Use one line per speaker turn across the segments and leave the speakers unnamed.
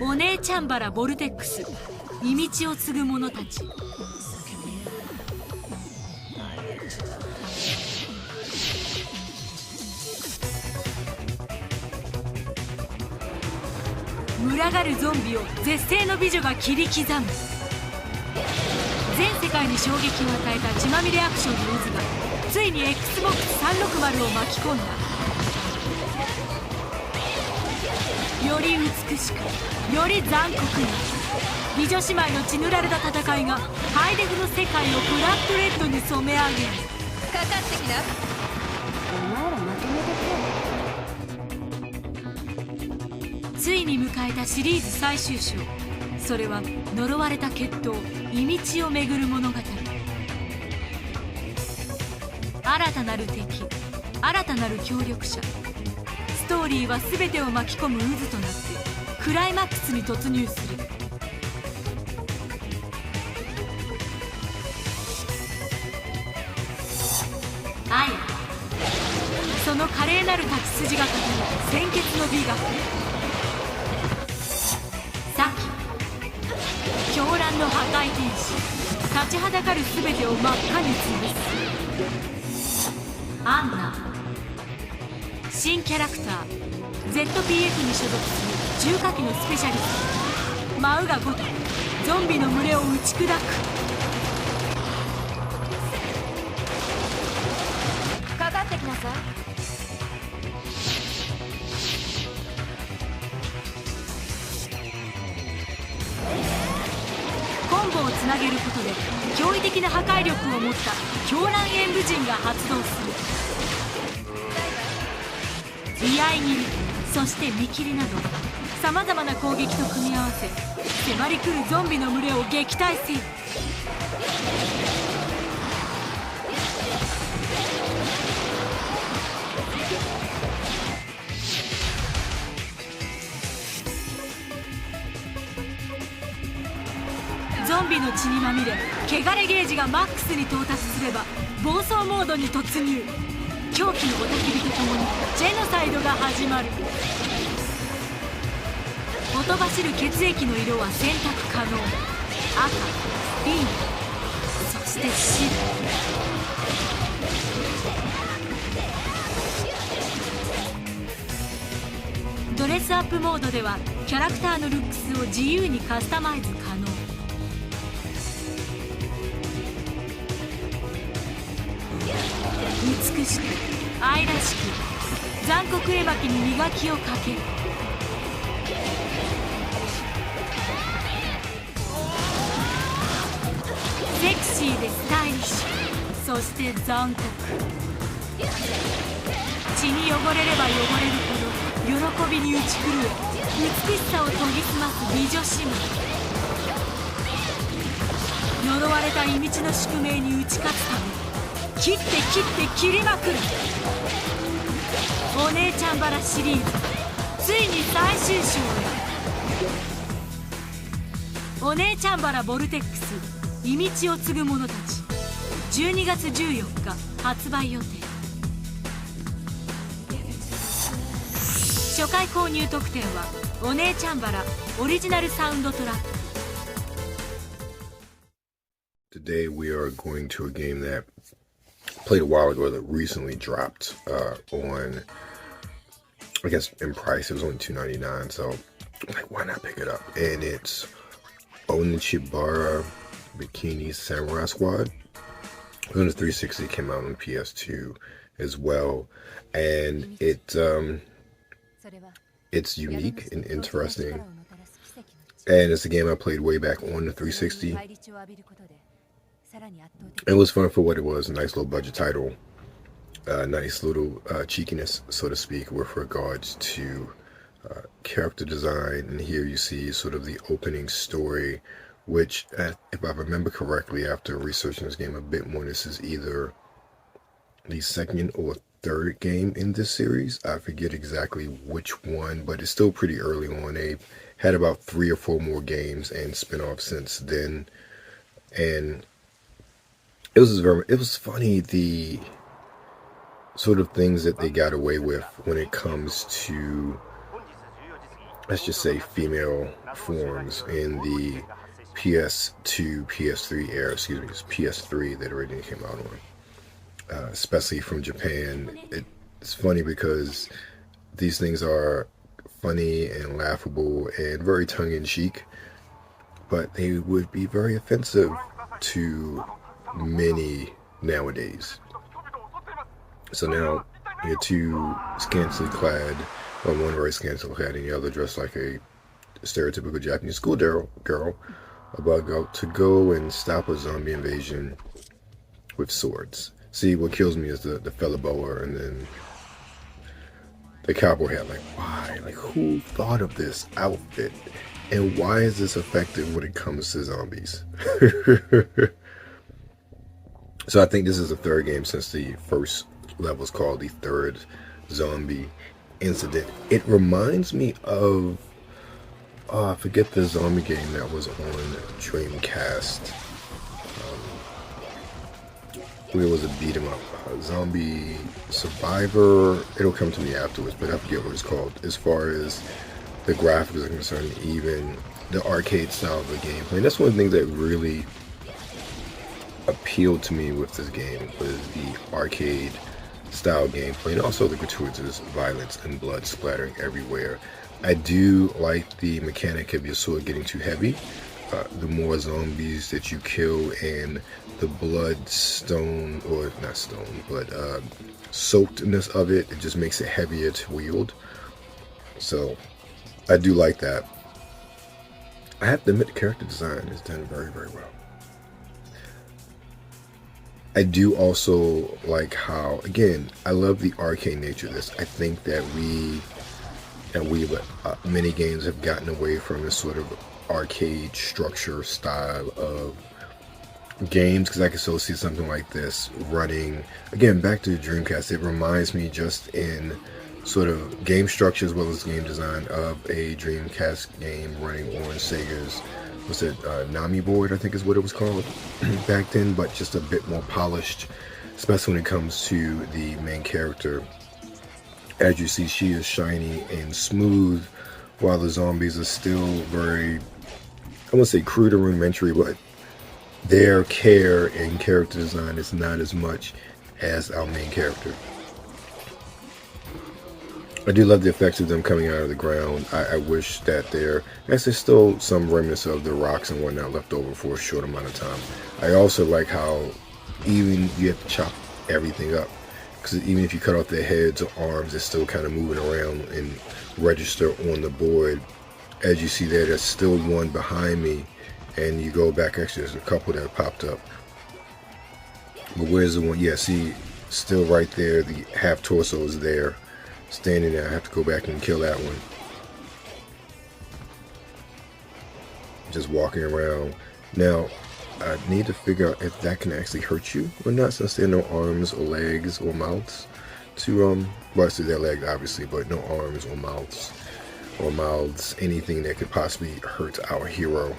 オネチャンバラボルテックス、忌道を継ぐ者たち。群がるゾンビを絶世の美女が切り刻む。全世界に衝撃を与えた血まみれアクションの渦がついに XBOX360 を巻き込んだ。より美しく、より残酷に、美女姉妹の血塗られた戦いがハイデフの世界をブラッドレッドに染め上げる。
かかってきな。お前らまとめてくれ。
ついに迎えたシリーズ最終章。それは呪われた決闘、忌道をめぐる物語。新たなる敵、新たなる協力者。ストーリーは全てを巻き込む渦となってクライマックスに突入する。愛、その華麗なる立ち筋が語る鮮血の美学。サキ、狂乱の破壊天使、立ちはだかる全てを真っ赤に潰す。アンナ、新キャラクター ZPF に所属する重火器のスペシャリスト。舞うがごとくゾンビの群れを打ち砕く。
かかってきなさい。
コンボをつなげることで驚異的な破壊力を持った狂乱演武陣が発動する。居合切り、そして見切りなどさまざまな攻撃と組み合わせ迫り来るゾンビの群れを撃退せよ。ゾンビの血にまみれ汚れゲージがマックスに到達すれば暴走モードに突入。狂気の雄たけびとともにジェノサイドが始まる。ほとばしる血液の色は選択可能。赤、ピンク、そして白。ドレスアップモードではキャラクターのルックスを自由にカスタマイズ可能。美しく愛らしく残酷絵巻に磨きをかける。セクシーでスタイリッシュ、そして残酷。血に汚れれば汚れるほど喜びに打ち狂え美しさを研ぎ澄ます美女姉妹。呪われた忌道の宿命に打ち勝つため切って切って切りまくる。お姉ちゃんバラシリーズついに最終章へ。お姉ちゃんバラボルテックス、忌道を継ぐ者たち、12月14日発売予定。初回購入特典はお姉ちゃんバラオリジナルサウンドトラック。
Today we are going to a game that played a while ago that recently dropped on, I guess, in price. It was only $2.99, so I'm like, why not pick it up? And it's Onechanbara Bikini Samurai Squad. It was on the 360, came out on PS2 as well, and it's unique and interesting. And it's a game I played way back on the 360. It was fun for what it was, a nice little budget title, nice little cheekiness, so to speak, with regards to character design. And here you see sort of the opening story, which, if I remember correctly, after researching this game a bit more, this is either the second or third game in this series. I forget exactly which one, but it's still pretty early on. They've had about 3 or 4 more games and spin-offs since then. And it was funny, the sort of things that they got away with when it comes to let's just say, female forms in the PS2, PS3 era. Excuse me, it's PS3 that originally came out on. Especially from Japan. It's funny because these things are funny and laughable and very tongue-in-cheek, but they would be very offensive to many nowadays. So now you're two scantily clad, well, one very scantily clad and the other dressed like a stereotypical Japanese schoolgirl about to go and stop a zombie invasion with swords. See, what kills me is the fella boa and then the cowboy hat. Like, why? Like, who thought of this outfit? And why is this effective when it comes to zombies? So I think this is the third game since the first level is called the Third Zombie Incident. It reminds me of, I forget the zombie game that was on Dreamcast. It was a beat 'em up, Zombie Survivor. It'll come to me afterwards, but I forget what it's called. As far as the graphics are concerned, even the arcade style of the gameplay. And that's one of the things that really appealed to me with this game was the arcade style gameplay and also the gratuitous violence and blood splattering everywhere. I do like the mechanic of your sword getting too heavy. The more zombies that you kill and the blood stone, or not stone, but soakedness of it, it just makes it heavier to wield. So I do like that. I have to admit the character design is done very, very well. I do also like how, again, I love the arcade nature of this. I think that many games have gotten away from this sort of arcade structure style of games, because I can still see something like this running, again, back to the Dreamcast. It reminds me, just in sort of game structure as well as game design, of a Dreamcast game running on Sega's, was it Nami board, I think is what it was called back then, but just a bit more polished, especially when it comes to the main character. As you see, she is shiny and smooth, while the zombies are still very, I won't say crude or rudimentary, but their care and character design is not as much as our main character. I do love the effects of them coming out of the ground. I wish that there's still some remnants of the rocks and whatnot left over for a short amount of time. I also like how even you have to chop everything up, because even if you cut off their heads or arms, it's still kind of moving around and register on the board. As you see there, there's still one behind me, and you go back, actually there's a couple that popped up. But where's the one? Yeah, see, still right there, the half torso is there, standing there. I have to go back and kill that one. Just walking around. Now, I need to figure out if that can actually hurt you or not, since there are no arms or legs or mouths to, well, so their legs obviously, but no arms or mouths, anything that could possibly hurt our hero.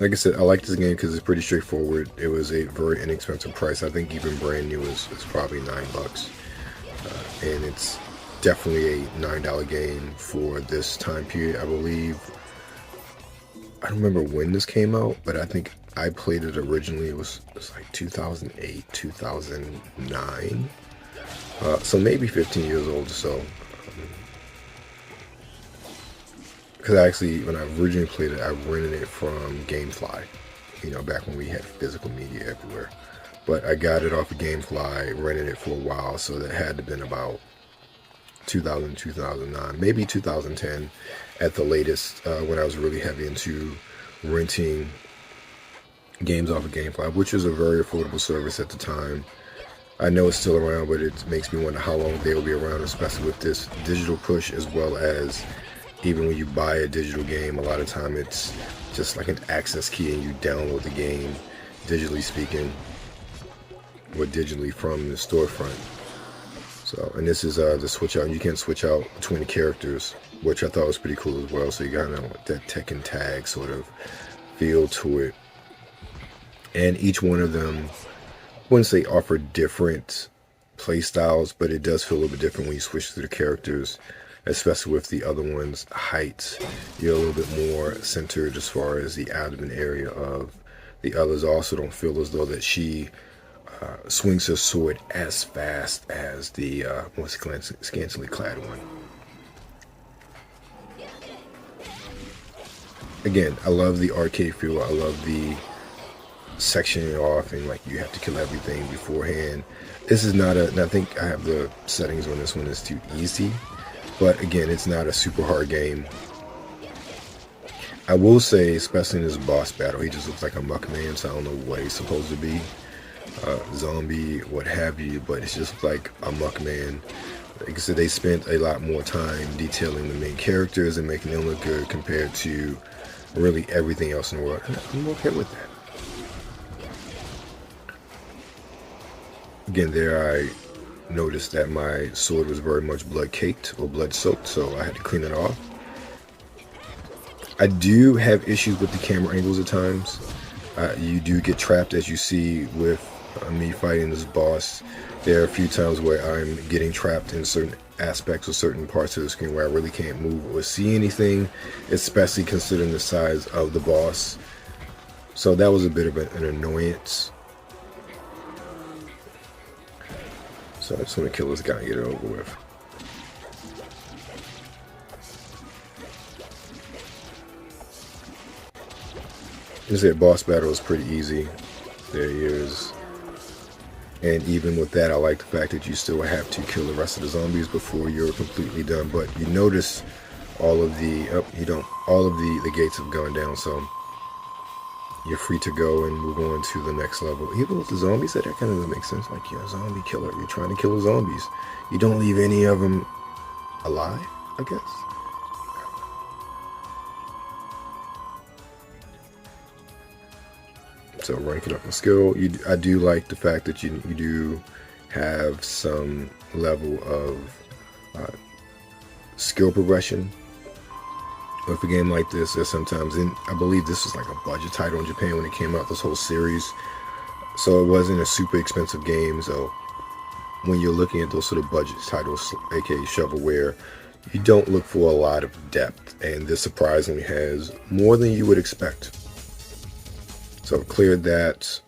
Like I said, I like this game because it's pretty straightforward. It was a very inexpensive price. I think even brand new is probably $9. And it's definitely a $9 game for this time period, I believe. I don't remember when this came out, but I think I played it originally. It was like 2008, 2009. So maybe 15 years old or so. Because actually, when I originally played it, I rented it from GameFly, back when we had physical media everywhere. But I got it off of GameFly, rented it for a while, so that had to have been about 2000, 2009, maybe 2010 at the latest, when I was really heavy into renting games off of GameFly, which is a very affordable service at the time. I know it's still around, but it makes me wonder how long they will be around, especially with this digital push, as well as even when you buy a digital game, a lot of time it's just like an access key and you download the game, digitally speaking, or digitally from the storefront. So, and this is the switch out. You can switch out between the characters, which I thought was pretty cool as well. So you got that Tekken tag sort of feel to it. And each one of them, I wouldn't say offer different play styles, but it does feel a little bit different when you switch through the characters, especially with the other one's height. You're a little bit more centered as far as the abdomen area of the others. Also don't feel as though that she swings her sword as fast as the more scantily clad one. Again, I love the arcade feel. I love the sectioning off and like you have to kill everything beforehand. This is not a, and I think I have the settings on this one is too easy, but again, it's not a super hard game. I will say, especially in this boss battle, he just looks like a muckman, so I don't know what he's supposed to be. Zombie, what have you, but it's just like a muckman. Like I said, they spent a lot more time detailing the main characters and making them look good compared to really everything else in the world. And I'm okay with that. Again, there I noticed that my sword was very much blood caked or blood soaked, so I had to clean it off. I do have issues with the camera angles at times. You do get trapped, as you see with me fighting this boss. There are a few times where I'm getting trapped in certain aspects or certain parts of the screen where I really can't move or see anything, especially considering the size of the boss. So that was a bit of an annoyance. So I just want to kill this guy and get it over with. This boss battle is pretty easy. There he is. And even with that, I like the fact that you still have to kill the rest of the zombies before you're completely done. But you notice all of the all of the gates have gone down, so you're free to go and move on to the next level. Even with the zombies, that kind of doesn't make sense. Like, you're a zombie killer. You're trying to kill the zombies. You don't leave any of them alive, I guess. So ranking up my skill. I do like the fact that you do have some level of skill progression. With a game like this, there's sometimes, and I believe this was like a budget title in Japan when it came out, this whole series. So it wasn't a super expensive game. So when you're looking at those sort of budget titles, aka shovelware, you don't look for a lot of depth. And this surprisingly has more than you would expect. So I've cleared that.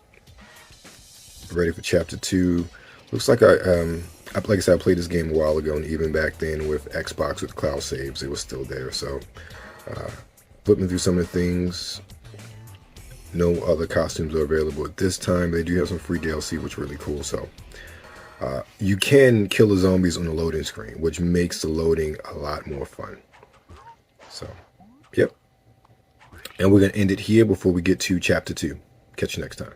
Ready for chapter 2. Looks like like I said, I played this game a while ago, and even back then with Xbox with cloud saves, it was still there. So flipping through some of the things, no other costumes are available at this time. They do have some free DLC, which is really cool. So you can kill the zombies on the loading screen, which makes the loading a lot more fun. So, yep. And we're going to end it here before we get to chapter 2. Catch you next time.